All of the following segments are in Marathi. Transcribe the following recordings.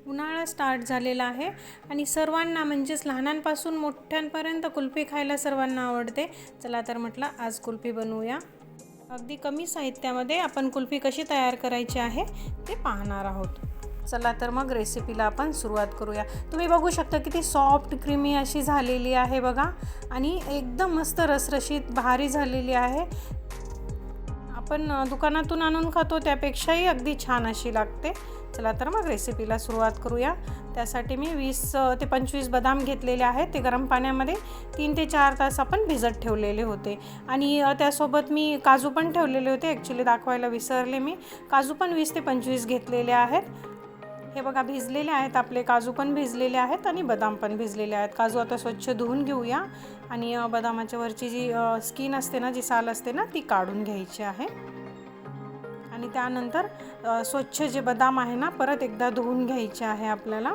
उन्हाळा स्टार्ट झालेला आहे आणि सर्वांना म्हणजेच लहानांपासून मोठ्यांपर्यंत कुल्फी खायला सर्वांना आवडते. चला तर म्हटलं आज कुल्फी बनवूया. अगदी कमी साहित्यामध्ये आपण कुल्फी कशी तयार करायची आहे ते पाहणार आहोत. चला तर मग रेसिपीला आपण सुरुवात करूया. तुम्ही बघू शकता किती सॉफ्ट क्रीमी अशी झालेली आहे बघा आणि एकदम मस्त रसरशीत भारी झालेली आहे. आपण दुकानातून आणून खातो त्यापेक्षाही अगदी छान अशी लागते. चला तर मग रेसिपीला सुरुवात करूया. त्यासाठी मी 20 ते 25 बदाम घेतलेले आहेत. ते गरम पाण्यामध्ये 3 ते 4 तास आपण भिजत ठेवलेले होते आणि त्यासोबत मी काजू पण ठेवलेले होते. ॲक्च्युली दाखवायला विसरले मी. काजू पण 20 ते 25 घेतलेले आहेत. हे बघा भिजलेले आहेत, आपले काजू पण भिजलेले आहेत आणि बदाम पण भिजलेले आहेत. काजू आता स्वच्छ धुवून घेऊया आणि बदामाच्या वरची जी स्किन असते ना, जी साल असते ना, ती काढून घ्यायची आहे. आणि त्यानंतर स्वच्छ जे बदाम आहे ना परत एकदा धुवून घ्यायचे आहे आपल्याला.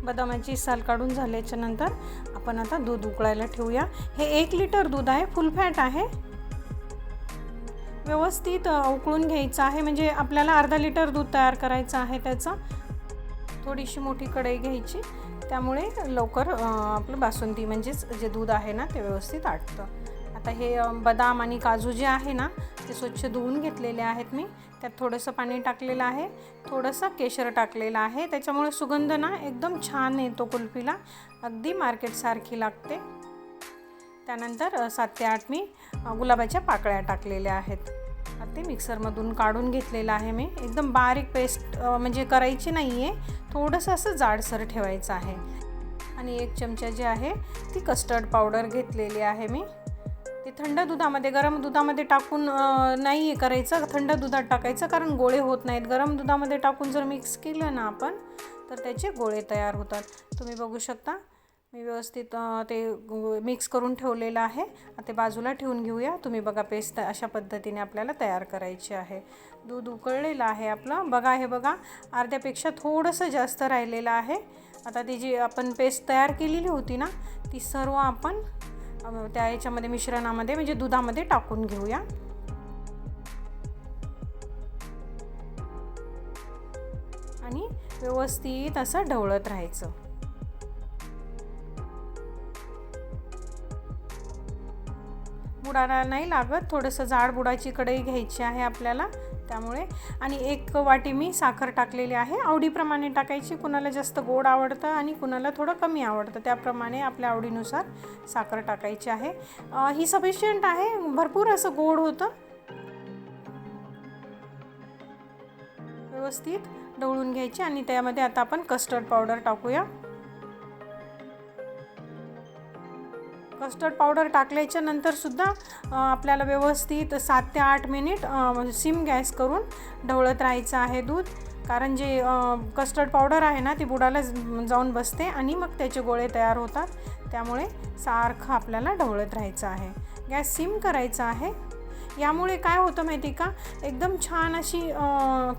बदामाची साल काढून झाल्याच्या नंतर आपण आता दूध उकळायला ठेवूया. हे 1 लिटर दूध आहे, फुल फॅट आहे. व्यवस्थित उकळून घ्यायचं आहे, म्हणजे आपल्याला अर्धा लिटर दूध तयार करायचं आहे. त्याचं थोडीशी मोठी कढई घ्यायची, त्यामुळे लवकर आपलं बासुंदी म्हणजेच जे दूध आहे ना ते व्यवस्थित आटतं. आता हे बदाम आणि काजू जे आहे ना ते स्वच्छ धुवून घेतलेले आहेत मी. त्यात थोडंसं पाणी टाकलेलं आहे, थोडंसं केशर टाकलेलं आहे. त्याच्यामुळे सुगंध ना एकदम छान येतो कुल्फीला, अगदी मार्केटसारखी लागते. त्यानंतर 7 ते 8 मी गुलाबाच्या पाकळ्या टाकलेल्या आहेत. ते मिक्सरमधून काढून घेतलेलं आहे मी. एकदम बारीक पेस्ट म्हणजे करायची नाही आहे, थोडंसं असं जाडसर ठेवायचं आहे. आणि 1 चमचा जे आहे ती कस्टर्ड पावडर घेतलेली आहे मी. ते थंड दुधामध्ये, गरम दुधामध्ये टाकून नाही करायचं, थंड दुधात टाकायचं, कारण गोळे होत नाहीत. गरम दुधामध्ये टाकून जर मिक्स केलं ना आपण तर त्याचे गोळे तयार होतात. तुम्ही बघू शकता मी व्यवस्थित ते मिक्स करून ठेवलेलं आहे. आता बाजूला ठेवून घेऊया. तुम्ही बघा पेस्ट अशा पद्धतीने आपल्याला तयार करायची आहे. दूध उकळलेलं आहे आपलं बघा. हे बघा अर्ध्यापेक्षा थोडंसं जास्त राहिलेलं आहे. आता ती जी आपण पेस्ट तयार केलेली होती ना ती सर्व आपण त्या याच्यामध्ये मिश्रणामध्ये म्हणजे दुधामध्ये टाकून घेऊया. आणि व्यवस्थित असं ढवळत राहायचं. बुडाला नाही लागत, थोडंसं जाड बुडाची कढई घ्यायची आहे आपल्याला त्यामुळे. आणि 1 वाटी मी साखर टाकलेली आहे. आवडीप्रमाणे टाकायची, कुणाला जास्त गोड आवडतं आणि कुणाला थोडं कमी आवडतं, त्याप्रमाणे आपल्या आवडीनुसार साखर टाकायची आहे. ही सफिशियंट आहे, भरपूर असं गोड होतं. व्यवस्थित ढवळून घ्यायची आणि त्यामध्ये आता आपण कस्टर्ड पावडर टाकूया. कस्टर्ड पावडर टाकल्याच्या नंतर सुद्धा आपल्याला व्यवस्थित 7 ते 8 मिनिट सिम गॅस करून ढवळत राहायचं आहे दूध. कारण जे कस्टर्ड पावडर आहे ना ती बुडाला जाऊन बसते आणि मग त्याचे गोळे तयार होतात. त्यामुळे सारखं आपल्याला ढवळत राहायचं आहे. गॅस सिम करायचा आहे. यामुळे काय होतं माहिती का, एकदम छान अशी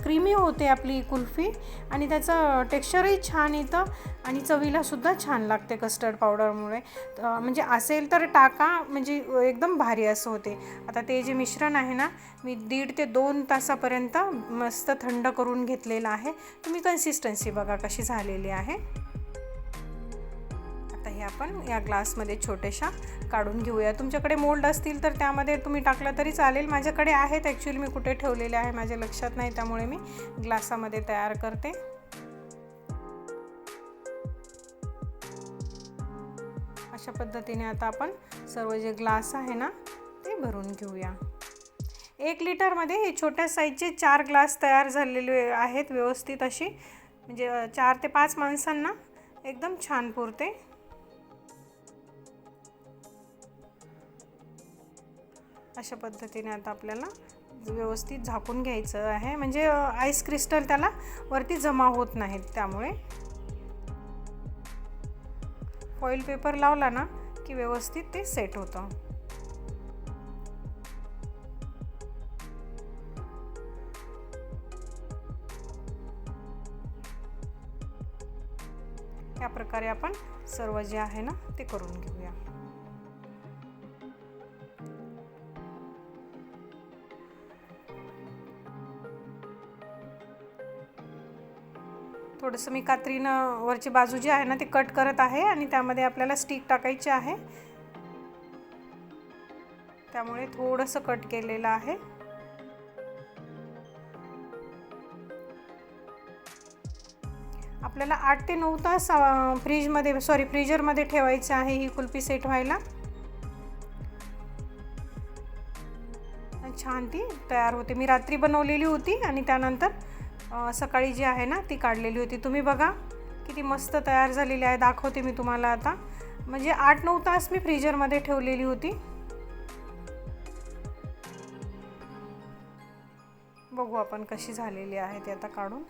क्रीमी होते आपली कुल्फी आणि त्याचं टेक्स्चरही छान येतं आणि चवीलासुद्धा छान लागते कस्टर्ड पावडरमुळे. म्हणजे असेल तर टाका, म्हणजे एकदम भारी असं होते. आता ते जे मिश्रण आहे ना मी 1.5 ते 2 तासापर्यंत मस्त थंड करून घेतलेलं आहे. तुम्ही कन्सिस्टन्सी बघा कशी झालेली आहे. आता हे आपण या ग्लासमध्ये छोट्याशा काढून घेऊया. तुमच्याकडे मोल्ड असतील तर त्यामध्ये तुम्ही टाकलं तरी चालेल. माझ्याकडे आहेत, ॲक्च्युली मी कुठे ठेवलेले आहे माझ्या लक्षात नाही, त्यामुळे मी ग्लासामध्ये तयार करते. अशा पद्धतीने आता आपण सर्व जे ग्लास आहे ना ते भरून घेऊया. 1 लिटरमध्ये हे छोट्या साईजचे 4 ग्लास तयार झालेले आहेत व्यवस्थित अशी, म्हणजे 4 ते 5 माणसांना एकदम छान पुरते. अशा पद्धतीने आता आपल्याला व्यवस्थित झाकून घ्यायचं आहे, म्हणजे आईस क्रिस्टल त्याला वरती जमा होत नाहीत. त्यामुळे फॉईल पेपर लावला ना की व्यवस्थित ते सेट होतं. या प्रकारे आपण सर्व जे आहे ना ते करून घेऊया. थोडंसं मी कात्रीनं वरची बाजू जी आहे ना ती कट करत आहे आणि त्यामध्ये आपल्याला स्टिक टाकायची आहे, त्यामुळे थोडंसं कट केलेलं आहे. आपल्याला 8 ते 9 तास फ्रीजरमध्ये ठेवायचं आहे ही कुल्फी सेट व्हायला. छान ती तयार होते. मी रात्री बनवलेली होती आणि त्यानंतर सकाळी जी आहे ना ती काढलेली होती. तुम्ही बघा किती मस्त तयार झालेली आहे. दाखवते मी तुम्हाला आता. म्हणजे 8-9 तास मी फ्रीजरमध्ये ठेवलेली होती. बघू आपण कशी झालेली आहे ती आता काढून.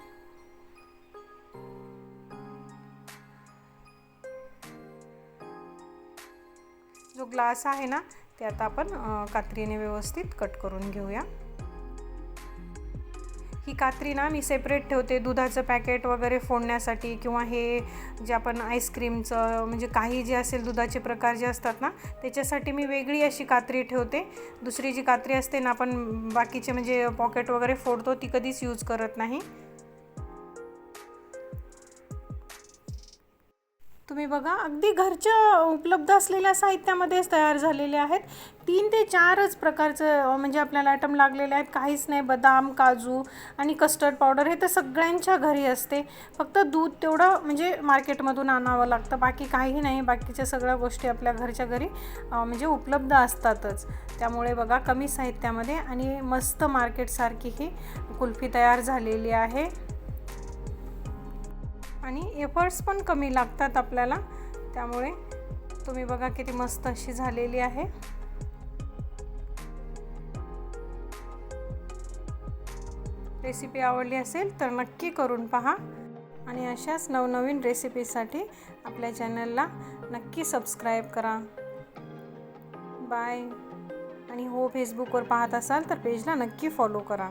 जो ग्लास आहे ना ते आता आपण कात्रीने व्यवस्थित कट करून घेऊया. ही कात्री ना मी सेपरेट ठेवते दुधाचं पॅकेट वगैरे फोडण्यासाठी, किंवा हे जे आपण आईस्क्रीमचं म्हणजे काही जे असेल दुधाचे प्रकार जे असतात ना त्याच्यासाठी मी वेगळी अशी कात्री ठेवते. दुसरी जी कात्री असते ना आपण बाकीचे म्हणजे पॉकेट वगैरे फोडतो ती कधीच यूज करत नाही. तुम्ही बघा अगदी घरच्या उपलब्ध असलेल्या साहित्यामध्येच तयार झालेले आहेत. 3 ते 4च प्रकारचं म्हणजे आपल्याला आयटम लागलेले आहेत. काहीच नाही. बदाम, काजू आणि कस्टर्ड पावडर हे तर सगळ्यांच्या घरी असते. फक्त दूध तेवढं म्हणजे मार्केटमधून आणावं लागतं, बाकी काही नाही. बाकीच्या सगळ्या गोष्टी आपल्या घरच्या घरी म्हणजे उपलब्ध असतातच. त्यामुळे बघा कमी साहित्यामध्ये आणि मस्त मार्केटसारखी ही कुल्फी तयार झालेली आहे. आणि एफर्ट्स पण कमी लागतात आपल्याला. त्यामुळे तुम्ही बघा किती मस्त अशी झालेली आहे. रेसिपी आवडली असेल तर नक्की करून पहा आणि अशाच नवनवीन रेसिपीसाठी आपल्या चॅनलला नक्की सबस्क्राईब करा. बाय. आणि हो, फेसबुकवर पाहत असाल तर पेजला नक्की फॉलो करा.